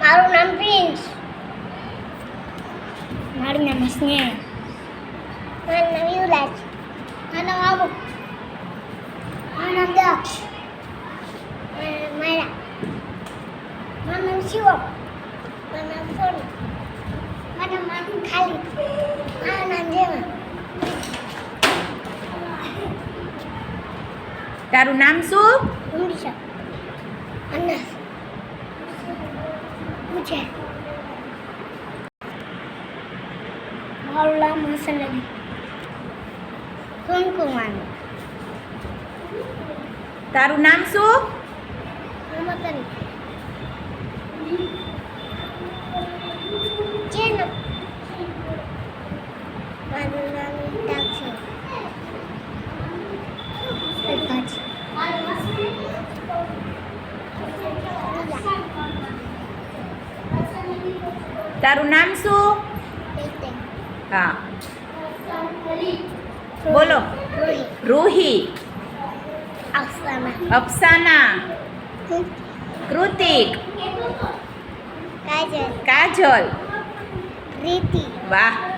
મારું નામ પ્રિન્સ. મારું નામ સ્નેહ. મારું નામ યુવરાજ. મારું નામ આબુ. મારું નામ દક્ષ. મારા મારું નામ શિવમ. મારું નામ સોનુ. મારું નામ ખાલિદ. મારું નામ જેવા. તારું નામ શું? ઉડીશા. અન્નાસ. પૂછે. મારું નામ હસન અલી. કુમકુમાનું. તારું નામ શું? મોહમ્મદ અલી. જેનો. મારું નામ ઇતાક છે. તારું નામ શું? હા બોલો. રૂહી. અફસાના. કૃતિક. કાજલ. કાજલ. રીતિ. વાહ.